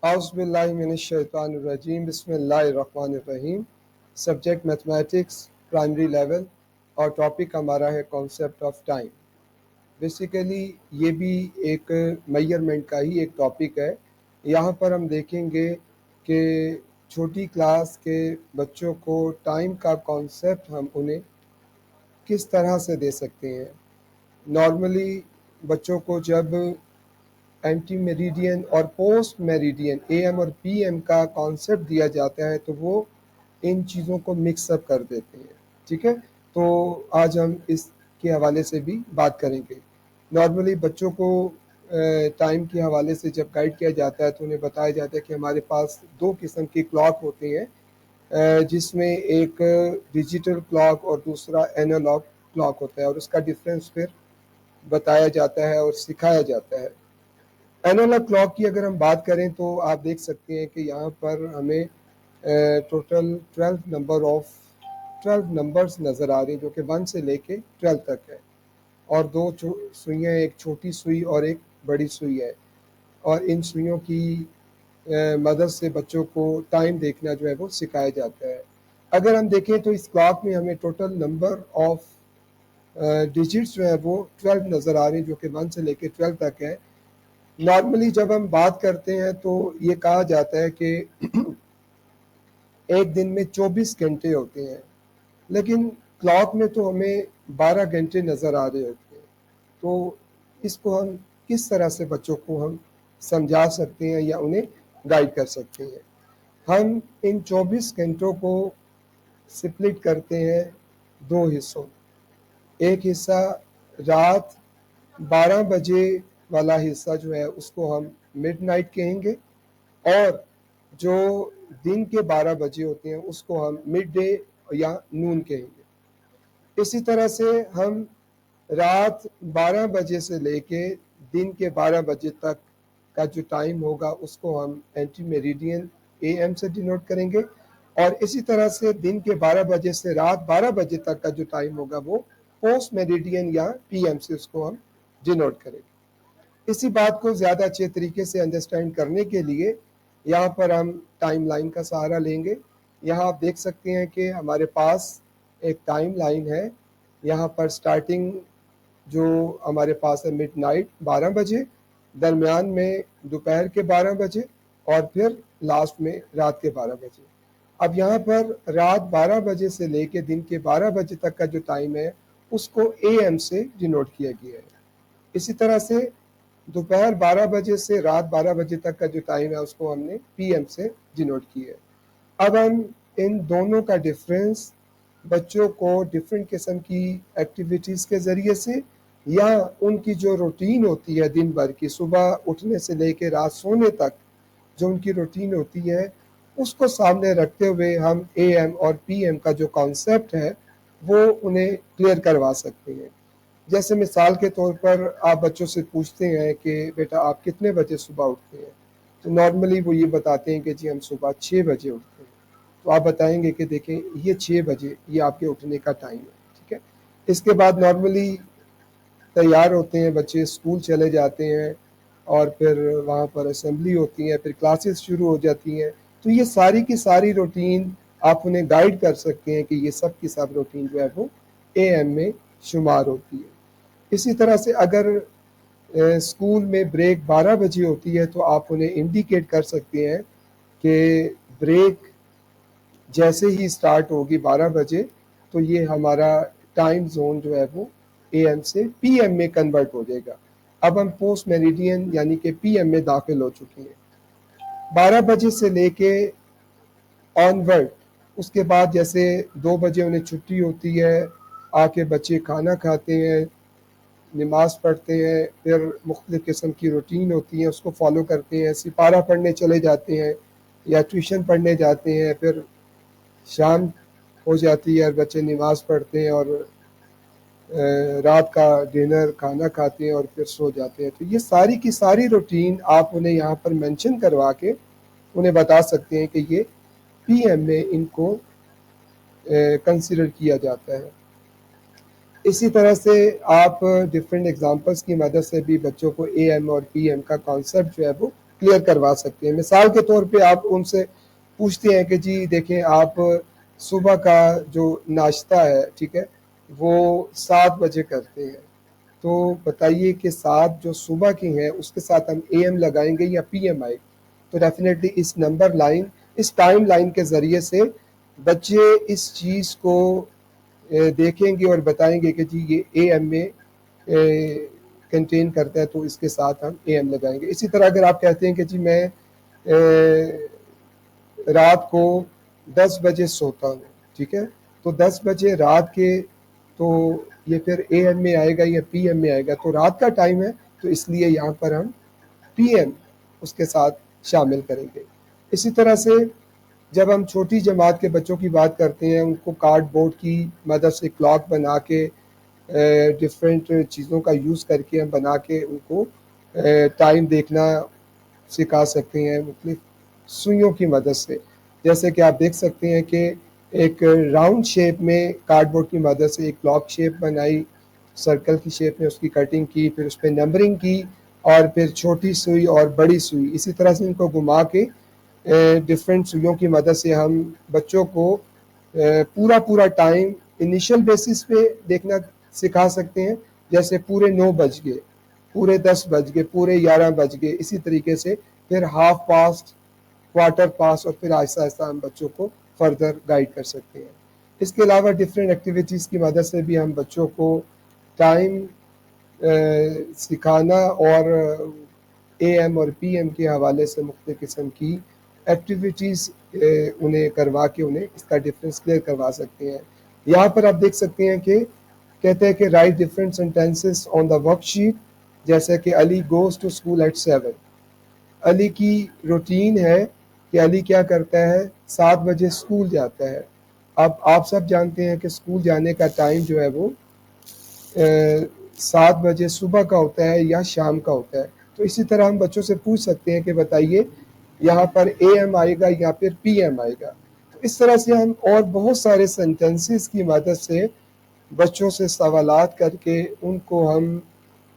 اعوذ باللہ من الشیطان الرجیم بسم اللہ الرحمن الرحیم. سبجیکٹ میتھمیٹکس پرائمری لیول اور ٹاپک ہمارا ہے کانسیپٹ آف ٹائم. بیسیکلی یہ بھی ایک میئرمنٹ کا ہی ایک ٹاپک ہے. یہاں پر ہم دیکھیں گے کہ چھوٹی کلاس کے بچوں کو ٹائم کا کانسیپٹ ہم انہیں کس طرح سے دے سکتے ہیں. نارملی بچوں کو جب اینٹی میریڈین اور پوسٹ میریڈین اے ایم اور پی ایم کا کانسیپٹ دیا جاتا ہے تو وہ ان چیزوں کو مکس اپ کر دیتے ہیں. ٹھیک ہے، تو آج ہم اس کے حوالے سے بھی بات کریں گے. نارملی بچوں کو ٹائم کے حوالے سے جب گائیڈ کیا جاتا ہے تو انہیں بتایا جاتا ہے کہ ہمارے پاس دو قسم کی کلاک ہوتی ہیں، جس میں ایک ڈیجیٹل کلاک اور دوسرا اینالاگ کلاک ہوتا ہے، اور اس کا ڈفرینس پھر بتایا جاتا ہے اور سکھایا جاتا ہے. اینالاگ کلاک کی اگر ہم بات کریں تو آپ دیکھ سکتے ہیں کہ یہاں پر ہمیں ٹوٹل 12 نمبرز نظر آ رہی ہیں، جو کہ 1 سے لے کے 12 تک ہے، اور دو سوئیاں، ایک چھوٹی سوئی اور ایک بڑی سوئی ہے، اور ان سوئیوں کی مدد سے بچوں کو ٹائم دیکھنا جو ہے وہ سکھایا جاتا ہے. اگر ہم دیکھیں تو اس کلاک میں ہمیں ٹوٹل نمبر آف ڈیجٹس جو ہے وہ 12 نظر آ رہی ہیں، جو کہ 1 سے لے کے 12 تک ہے. نارملی جب ہم بات کرتے ہیں تو یہ کہا جاتا ہے کہ ایک دن میں 24 گھنٹے ہوتے ہیں، لیکن کلاک میں تو ہمیں 12 گھنٹے نظر آ رہے ہوتے ہیں. تو اس کو ہم کس طرح سے بچوں کو ہم سمجھا سکتے ہیں یا انہیں گائیڈ کر سکتے ہیں. ہم ان 24 گھنٹوں کو سپلٹ کرتے ہیں دو حصوں. ایک حصہ رات 12 بجے والا حصہ جو ہے اس کو ہم مڈ نائٹ کہیں گے، اور جو دن کے 12 بجے ہوتے ہیں اس کو ہم مڈ ڈے یا نون کہیں گے. اسی طرح سے ہم رات 12 بجے سے لے کے دن کے 12 بجے تک کا جو ٹائم ہوگا اس کو ہم اینٹی میریڈین اے ایم سے ڈینوٹ کریں گے، اور اسی طرح سے دن کے 12 بجے سے رات 12 بجے تک کا جو ٹائم ہوگا وہ پوسٹ میریڈین یا پی ایم سے اس کو ہم ڈینوٹ کریں گے. اسی بات کو زیادہ اچھے طریقے سے انڈرسٹینڈ کرنے کے لیے یہاں پر ہم ٹائم لائن کا سہارا لیں گے. یہاں آپ دیکھ سکتے ہیں کہ ہمارے پاس ایک ٹائم لائن ہے. یہاں پر سٹارٹنگ جو ہمارے پاس ہے مڈ نائٹ 12 بجے، درمیان میں دوپہر کے 12 بجے، اور پھر لاسٹ میں رات کے 12 بجے. اب یہاں پر رات 12 بجے سے لے کے دن کے 12 بجے تک کا جو ٹائم ہے اس کو اے ایم سے ڈینوٹ کیا گیا ہے. اسی طرح سے دوپہر 12 بجے سے رات 12 بجے تک کا جو ٹائم ہے اس کو ہم نے پی ایم سے ڈینوٹ کیا ہے. اب ہم ان دونوں کا ڈفرینس بچوں کو ڈفرینٹ قسم کی ایکٹیویٹیز کے ذریعے سے یا ان کی جو روٹین ہوتی ہے دن بھر کی، صبح اٹھنے سے لے کے رات سونے تک جو ان کی روٹین ہوتی ہے، اس کو سامنے رکھتے ہوئے ہم اے ایم اور پی ایم کا جو کانسیپٹ ہے وہ انہیں کلیئر کروا سکتے ہیں. جیسے مثال کے طور پر آپ بچوں سے پوچھتے ہیں کہ بیٹا آپ کتنے بجے صبح اٹھتے ہیں، تو نارملی وہ یہ بتاتے ہیں کہ جی ہم صبح 6 بجے اٹھتے ہیں. تو آپ بتائیں گے کہ دیکھیں یہ 6 بجے یہ آپ کے اٹھنے کا ٹائم ہے. ٹھیک ہے، اس کے بعد نارملی تیار ہوتے ہیں بچے، اسکول چلے جاتے ہیں، اور پھر وہاں پر اسمبلی ہوتی ہے، پھر کلاسز شروع ہو جاتی ہیں. تو یہ ساری کی ساری روٹین آپ انہیں گائیڈ کر سکتے ہیں کہ یہ سب کی سب روٹین جو ہے وہ اے ایم میں شمار ہوتی ہے. اسی طرح سے اگر اسکول میں بریک 12 بجے ہوتی ہے تو آپ انہیں انڈیکیٹ کر سکتے ہیں کہ بریک جیسے ہی سٹارٹ ہوگی 12 بجے تو یہ ہمارا ٹائم زون جو ہے وہ اے ایم سے پی ایم میں کنورٹ ہو جائے گا. اب ہم پوسٹ میریڈین یعنی کہ پی ایم میں داخل ہو چکے ہیں. 12 بجے سے لے کے آن ورڈ اس کے بعد جیسے 2 بجے انہیں چھٹی ہوتی ہے، آ کے بچے کھانا کھاتے ہیں، نماز پڑھتے ہیں، پھر مختلف قسم کی روٹین ہوتی ہیں اس کو فالو کرتے ہیں، سپارہ پڑھنے چلے جاتے ہیں یا ٹیوشن پڑھنے جاتے ہیں. پھر شام ہو جاتی ہے اور بچے نماز پڑھتے ہیں اور رات کا ڈنر کھانا کھاتے ہیں اور پھر سو جاتے ہیں. تو یہ ساری کی ساری روٹین آپ انہیں یہاں پر مینشن کروا کے انہیں بتا سکتے ہیں کہ یہ پی ایم میں ان کو کنسیڈر کیا جاتا ہے. اسی طرح سے آپ ڈفرینٹ ایگزامپلس کی مدد سے بھی بچوں کو اے ایم اور پی ایم کا کانسیپٹ جو ہے وہ کلیئر کروا سکتے ہیں. مثال کے طور پہ آپ ان سے پوچھتے ہیں کہ جی دیکھیں آپ صبح کا جو ناشتہ ہے ٹھیک ہے وہ 7 بجے کرتے ہیں, تو بتائیے کہ 7 جو صبح کی ہیں اس کے ساتھ ہم اے ایم لگائیں گے یا پی ایم آئے, تو ڈیفینیٹلی اس نمبر لائن اس ٹائم لائن کے ذریعے سے بچے اس چیز کو دیکھیں گے اور بتائیں گے کہ جی یہ اے ایم میں کنٹین کرتا ہے تو اس کے ساتھ ہم اے ایم لگائیں گے. اسی طرح اگر آپ کہتے ہیں کہ جی میں رات کو 10 بجے سوتا ہوں ٹھیک ہے, تو 10 بجے رات کے تو یہ پھر اے ایم میں آئے گا یا پی ایم میں آئے گا, تو رات کا ٹائم ہے تو اس لیے یہاں پر ہم پی ایم اس کے ساتھ شامل کریں گے. اسی طرح سے جب ہم چھوٹی جماعت کے بچوں کی بات کرتے ہیں ان کو کارڈ بورڈ کی مدد سے کلاک بنا کے ڈفرینٹ چیزوں کا یوز کر کے ہم بنا کے ان کو ٹائم دیکھنا سکھا سکتے ہیں مختلف سوئیوں کی مدد سے. جیسے کہ آپ دیکھ سکتے ہیں کہ ایک راؤنڈ شیپ میں کارڈ بورڈ کی مدد سے ایک کلاک شیپ بنائی, سرکل کی شیپ میں اس کی کٹنگ کی, پھر اس پہ نمبرنگ کی, اور پھر چھوٹی سوئی اور بڑی سوئی اسی طرح سے ان کو گھما کے ڈفرینٹ سوئیوں کی مدد سے ہم بچوں کو پورا ٹائم انیشل بیسس پہ دیکھنا سکھا سکتے ہیں, جیسے پورے 9 بج گئے, پورے 10 بج گئے, پورے 11 بج گئے, اسی طریقے سے پھر ہاف پاسٹ, کوارٹر پاس, اور پھر آہستہ آہستہ ہم بچوں کو فردر گائیڈ کر سکتے ہیں. اس کے علاوہ ڈفرینٹ ایکٹیویٹیز کی مدد سے بھی ہم بچوں کو ٹائم سکھانا اور اے ایم اور پی ایم کے حوالے سے مختلف قسم کی ایکٹیویٹیز انہیں کروا کے انہیں اس کا ڈفرینس کلیئر کروا سکتے ہیں. یہاں پر آپ دیکھ سکتے ہیں کہ کہتے ہیں کہ right different sentences on the work sheet, جیسے کہ علی گوز ٹو اسکول ایٹ 7. علی کی روٹین ہے کہ علی کیا کرتا ہے 7 بجے اسکول جاتا ہے. اب آپ سب جانتے ہیں کہ اسکول جانے کا ٹائم جو ہے وہ 7 بجے صبح کا ہوتا ہے یا شام کا ہوتا ہے. تو اسی طرح ہم بچوں سے پوچھ سکتے ہیں کہ بتائیے یہاں پر اے ایم آئے گا یا پھر پی ایم آئے گا. تو اس طرح سے ہم اور بہت سارے سینٹینسز کی مدد سے بچوں سے سوالات کر کے ان کو ہم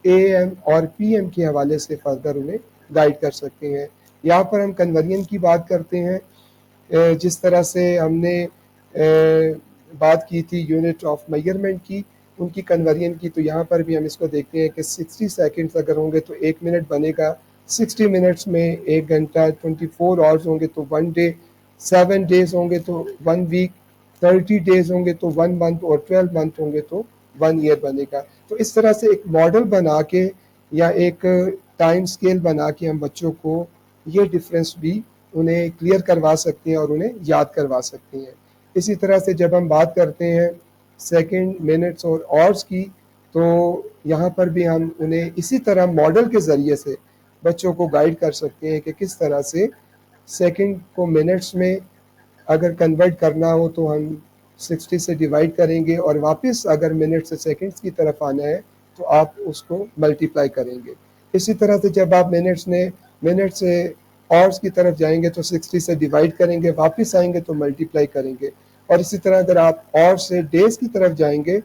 اے ایم اور پی ایم کے حوالے سے فردر انہیں گائیڈ کر سکتے ہیں. یہاں پر ہم کنورژن کی بات کرتے ہیں, جس طرح سے ہم نے بات کی تھی یونٹ آف میجرمنٹ کی, ان کی کنورژن کی, تو یہاں پر بھی ہم اس کو دیکھتے ہیں کہ 60 سیکنڈز اگر ہوں گے تو 1 منٹ بنے گا, 60 منٹس میں 1 گھنٹہ, 24 آورز ہوں گے تو 1 ڈے, 7 ڈیز ہوں گے تو 1 ویک, 30 ڈیز ہوں گے تو 1 منتھ, اور 12 منتھ ہوں گے تو 1 ایئر بنے گا. تو اس طرح سے ایک ماڈل بنا کے یا ایک ٹائم سکیل بنا کے ہم بچوں کو یہ ڈفرینس بھی انہیں کلیئر کروا سکتے ہیں اور انہیں یاد کروا سکتے ہیں. اسی طرح سے جب ہم بات کرتے ہیں سیکنڈ, منٹس اور آورس کی, تو یہاں پر بھی ہم انہیں اسی طرح ماڈل کے ذریعے سے بچوں کو گائیڈ کر سکتے ہیں کہ کس طرح سے سیکنڈ کو منٹس میں اگر کنورٹ کرنا ہو تو ہم 60 سے ڈیوائڈ کریں گے, اور واپس اگر منٹ سے سیکنڈز کی طرف آنا ہے تو آپ اس کو ملٹیپلائی کریں گے. اسی طرح سے جب آپ منٹ سے آورس کی طرف جائیں گے تو 60 سے ڈیوائڈ کریں گے, واپس آئیں گے تو ملٹیپلائی کریں گے. اور اسی طرح اگر آپ اور سے ڈیز کی طرف جائیں گے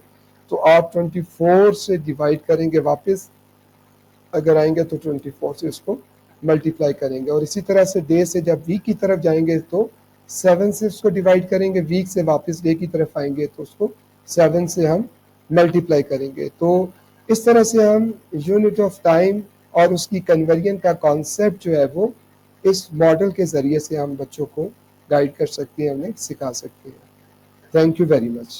تو آپ 24 سے ڈیوائڈ کریں گے, واپس اگر آئیں گے تو 24 سے اس کو ملٹیپلائی کریں گے. اور اسی طرح سے ڈے سے جب ویک کی طرف جائیں گے تو 7 سے اس کو ڈیوائڈ کریں گے, ویک سے واپس ڈے کی طرف آئیں گے تو اس کو 7 سے ہم ملٹیپلائی کریں گے. تو اس طرح سے ہم یونٹ آف ٹائم اور اس کی کنورژن کا کانسیپٹ جو ہے وہ اس ماڈل کے ذریعے سے ہم بچوں کو گائیڈ کر سکتے ہیں, انہیں سکھا سکتے ہیں. Thank you very much.